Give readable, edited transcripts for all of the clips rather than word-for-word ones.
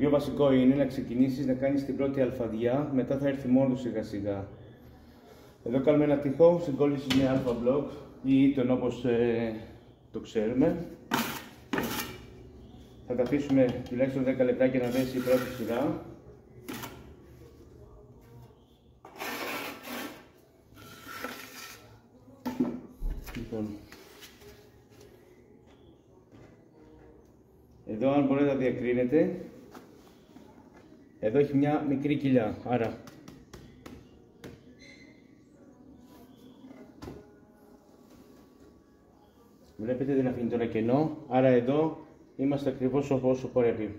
πιο βασικό είναι να ξεκινήσεις να κάνεις την πρώτη αλφαδιά, μετά θα έρθει μόνο σιγά σιγά. Εδώ κάνουμε ένα τοίχο συγκόλλησης με αλφα μπλοκ ή ήττον όπως το ξέρουμε. Θα τα αφήσουμε τουλάχιστον 10 λεπτάκια να δέσει η πρώτη σειρά. Λοιπόν, εδώ αν μπορείτε να διακρίνετε, εδώ έχει μια μικρή κοιλιά, άρα βλέπετε δεν αφήνει τώρα κενό, άρα εδώ είμαστε ακριβώς όσο πρέπει.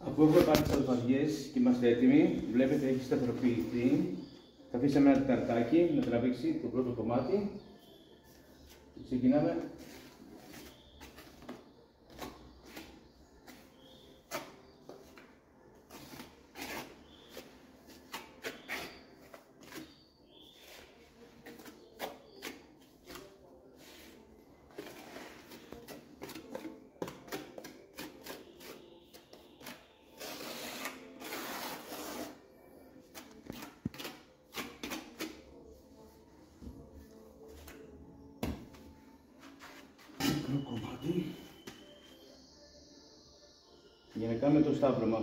Αφού έχουμε πάρει τις αλφαδιές και είμαστε έτοιμοι, βλέπετε έχει σταθεροποιηθεί. Θα αφήσαμε ένα τεταρτάκι να τραβήξει το πρώτο κομμάτι. Ξεκινάμε. Κομμάτι για να κάνουμε το σταύρωμα.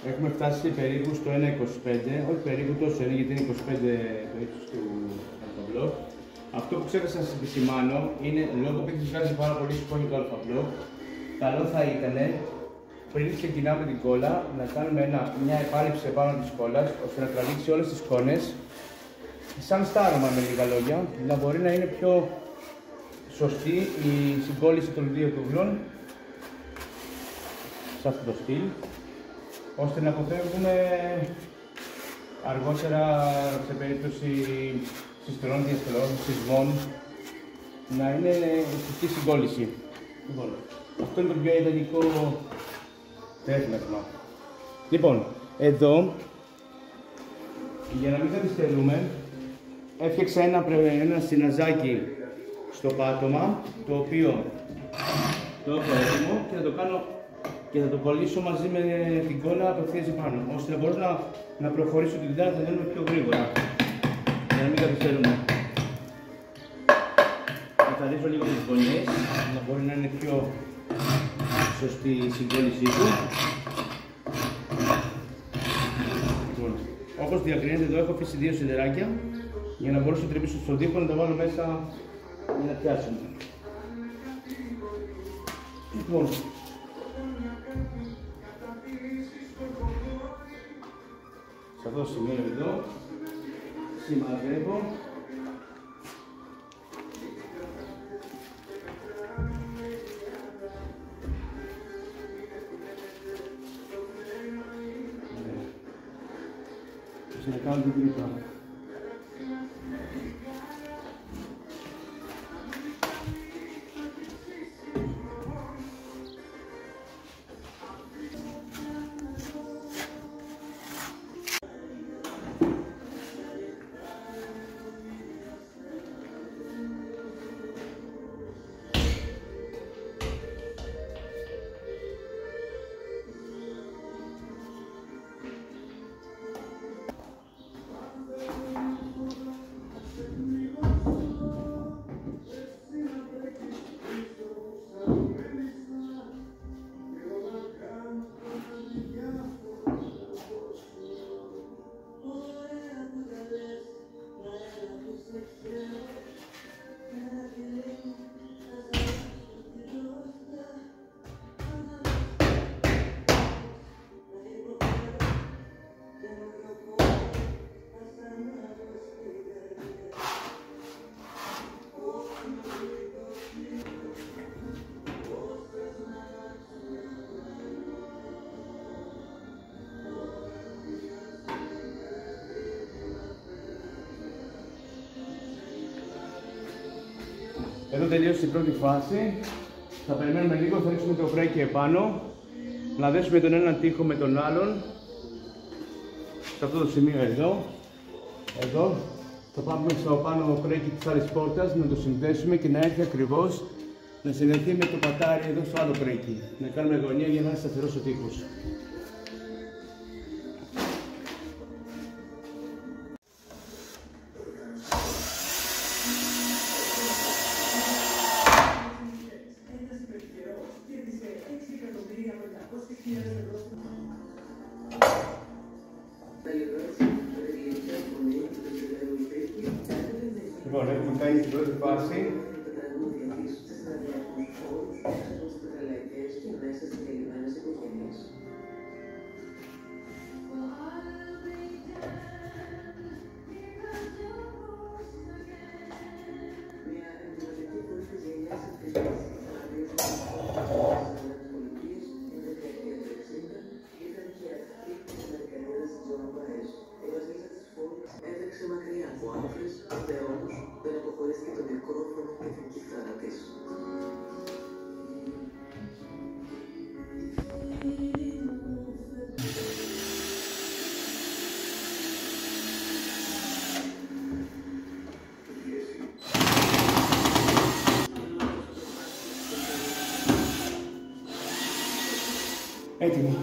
Έχουμε φτάσει περίπου στο 1,25, όχι περίπου τόσο είναι γιατί είναι 25 το ύψος του αλφαμπλοκ. Αυτό που ξέχασα να σας επισημάνω είναι λόγω που έχει βγάζει πάρα πολύ σκόνη το αλφαμπλοκ. Καλό θα ήταν πριν ξεκινάμε την κόλλα να κάνουμε μια επάλυψη επάνω της κόλλας ώστε να τραβήξει όλες τις σκόνες σαν στάρωμα με λίγα λόγια, να μπορεί να είναι πιο σωστή η συγκόλληση των δύο τούβλων σε αυτό το στυλ, ώστε να αποφεύγουμε αργότερα σε περίπτωση συστερών, διαστρών, σεισμών να είναι σωστή συγκόλληση. Λοιπόν, αυτό είναι το πιο ιδανικό τέχνασμα. Λοιπόν, εδώ για να μην καθυστερούμε έφτιαξα ένα συναζάκι στο πάτωμα το οποίο το έχω έτοιμο και θα το κάνω και θα το κολλήσω μαζί με την κόλλα απευθείας επάνω, ώστε να μπορώ να προχωρήσω την δουλειά, θα γίνουμε πιο γρήγορα για να μην καθυστερούμε. Θα καθαρίσω λίγο τις γωνιές, να μπορεί να είναι πιο σωστή η συγκόλλησή του. Λοιπόν, όπως διακρίνετε εδώ έχω αφήσει δύο σιδεράκια για να μπορέσω να τρυπήσω στον τοίχο να τα βάλω μέσα για να πιάσουμε. Λοιπόν, σε αυτό το σημείο εδώ σημαδεύω και να κάνω την τρύπα. τελείωσε η πρώτη φάση. Θα περιμένουμε λίγο, θα ρίξουμε το πρέκι επάνω. Να δέσουμε τον έναν τοίχο με τον άλλον. Σε αυτό το σημείο εδώ. Εδώ. Θα πάμε στο πάνω πρέκι της άλλης πόρτας, να το συνδέσουμε και να έρθει ακριβώς να συνδεθεί με το πατάρι εδώ στο άλλο πρέκι. Να κάνουμε γωνία για να είναι σταθερός ο τοίχος. Λοιπόν, έχουμε κάνει την πρώτη φάση. Έτρεξε μακριά από άκρες, όμως δεν αποχωρίστηκε το μικρόφωνο και την κιθάρα της. Έτοιμο.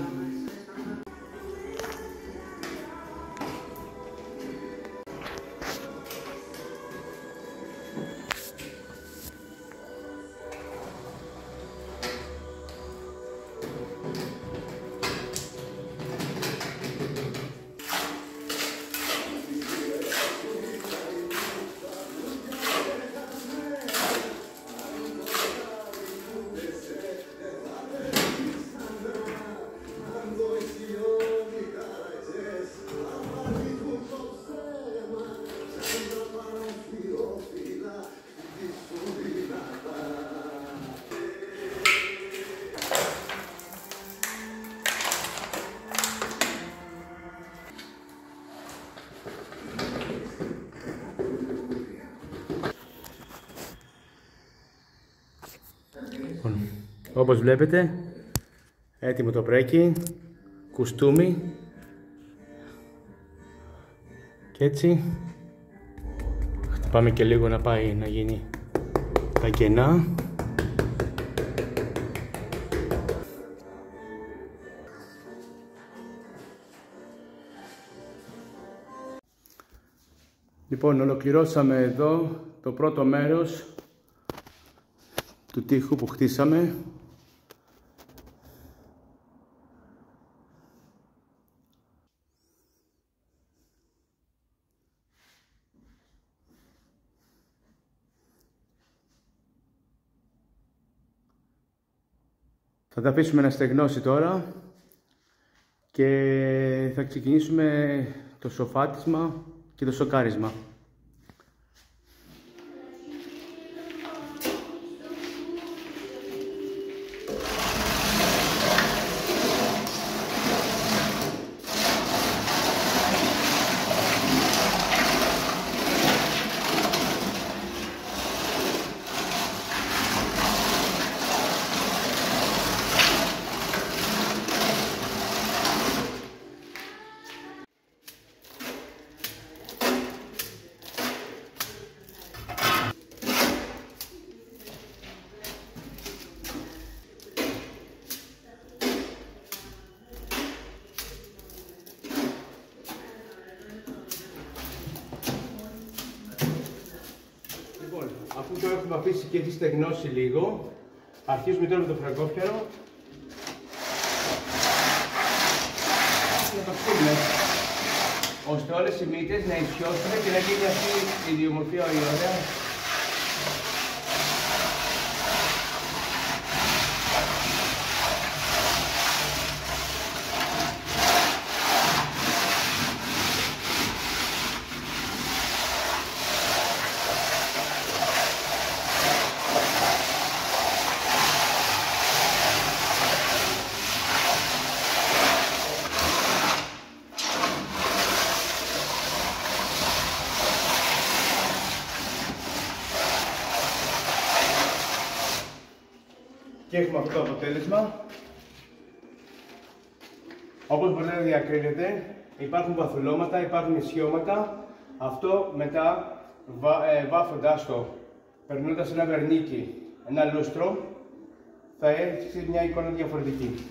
Όπως βλέπετε, έτοιμο το πρέκι, κουστούμι και έτσι χτυπάμε και λίγο να πάει να γίνει τα κενά. Λοιπόν, ολοκληρώσαμε εδώ το πρώτο μέρος του τοίχου που χτίσαμε. Θα τα αφήσουμε να στεγνώσει τώρα και θα ξεκινήσουμε το σοφάτισμα και το σοκάρισμα. Αφού το έχουμε αφήσει και έχει στεγνώσει λίγο, αρχίζουμε τώρα με το φραγκόφιαρο να το φτύνουμε, ώστε όλες οι μύτες να ισιώσουν και να γίνει αυτή η ιδιομορφία η ωραία. Και έχουμε αυτό το αποτέλεσμα. Όπως μπορείτε να διακρίνετε, υπάρχουν βαθουλώματα, υπάρχουν ισιώματα. Αυτό μετά βάφοντας το, περνώντας ένα βερνίκι, ένα λούστρο, θα έχει μια εικόνα διαφορετική.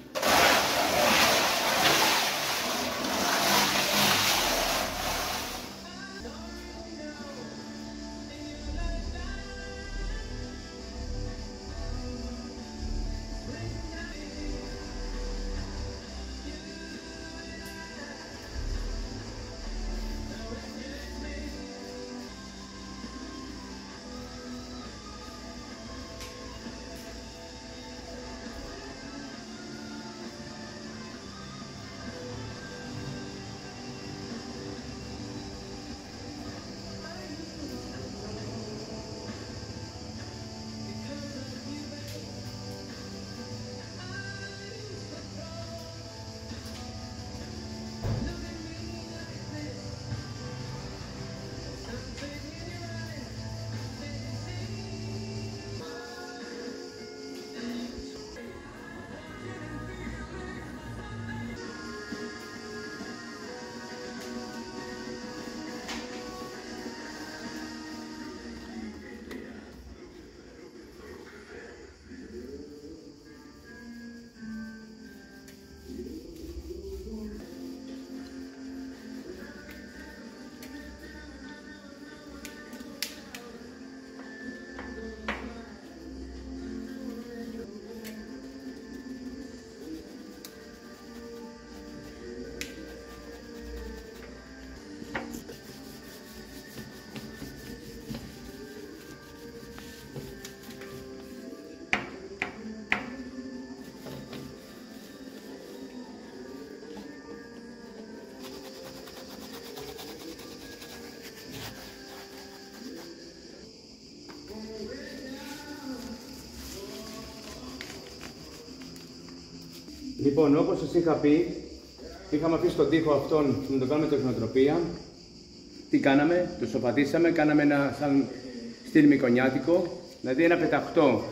Λοιπόν, όπως σας είχα πει, είχαμε αφήσει τον τοίχο αυτόν να το κάνουμε τεχνοτροπία. Τι κάναμε, το σοπατήσαμε, κάναμε ένα σαν στυλ μικονιάτικο, δηλαδή ένα πεταχτό,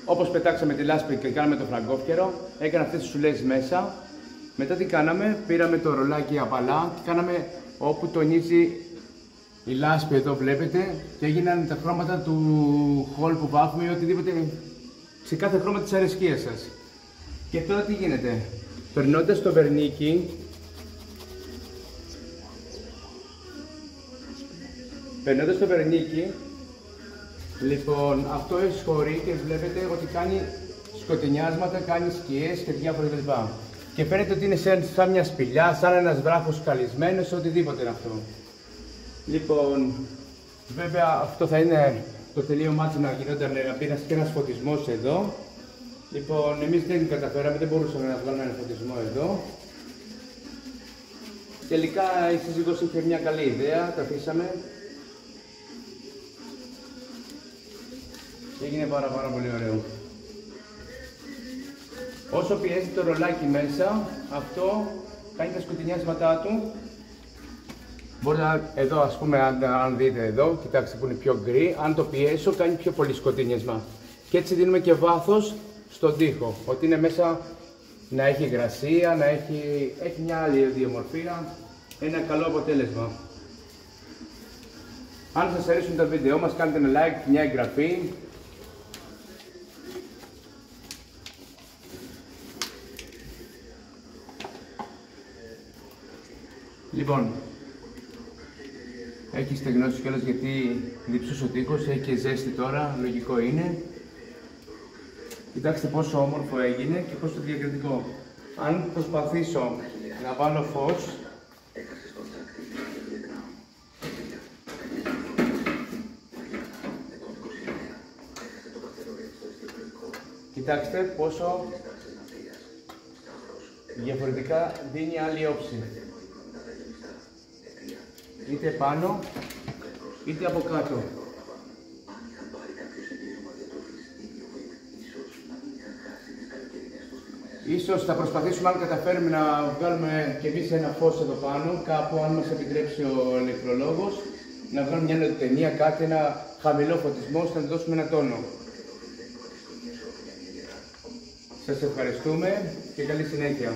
όπως πετάξαμε τη λάσπη και κάναμε το φραγκόφκαιρο, έκανα αυτές τις σουλές μέσα. Μετά τι κάναμε, πήραμε το ρολάκι απαλά και κάναμε όπου τονίζει η λάσπη εδώ βλέπετε και έγιναν τα χρώματα του χολ που βάφουμε ή οτιδήποτε σε κάθε χρώμα της αρεσκίας σας. Και τώρα τι γίνεται, περνώντας το βερνίκι, λοιπόν αυτό εισχωρεί και βλέπετε ότι κάνει σκοτεινιάσματα, κάνει σκιές και διάφορα κλπ. Και φαίνεται ότι είναι σαν μια σπηλιά, σαν ένας βράχος καλυσμένος, οτιδήποτε είναι αυτό. Λοιπόν, βέβαια αυτό θα είναι το τελείωμά του να γινόταν και ένας φωτισμός εδώ. Λοιπόν, εμείς δεν καταφέραμε, δεν μπορούσαμε να βγάλουμε ένα φωτισμό εδώ. Τελικά η σύζυγος είχε μια καλή ιδέα, τα αφήσαμε. Και έγινε πάρα πολύ ωραίο. Όσο πιέζει το ρολάκι μέσα, αυτό κάνει τα σκοτεινιάσματά του. Μπορείτε να, εδώ ας πούμε, αν δείτε εδώ, κοιτάξτε που είναι πιο γκρι, αν το πιέσω κάνει πιο πολύ σκοτεινιασμά. Και έτσι δίνουμε και βάθος στον τοίχο, ότι είναι μέσα να έχει υγρασία, να έχει μια άλλη ιδιομορφία, ένα καλό αποτέλεσμα. Αν σας αρέσουν τα βίντεο μας, κάντε ένα like, μια εγγραφή. Λοιπόν, έχει στεγνώσει κιόλας γιατί διψούσε ο τοίχος, έχει και ζέστη τώρα, λογικό είναι. Κοιτάξτε πόσο όμορφο έγινε και πόσο διακριτικό. Αν προσπαθήσω να βάλω φως, κοιτάξτε πόσο διαφορετικά δίνει άλλη όψη. Είτε πάνω, είτε από κάτω. Ίσως θα προσπαθήσουμε, αν καταφέρουμε, να βγάλουμε και εμείς ένα φως εδώ πάνω, κάπου, αν μας επιτρέψει ο ηλεκτρολόγος. να βγάλουμε μια ταινία, κάτι, ένα χαμηλό φωτισμό, ώστε να δώσουμε ένα τόνο. Σας ευχαριστούμε και καλή συνέχεια.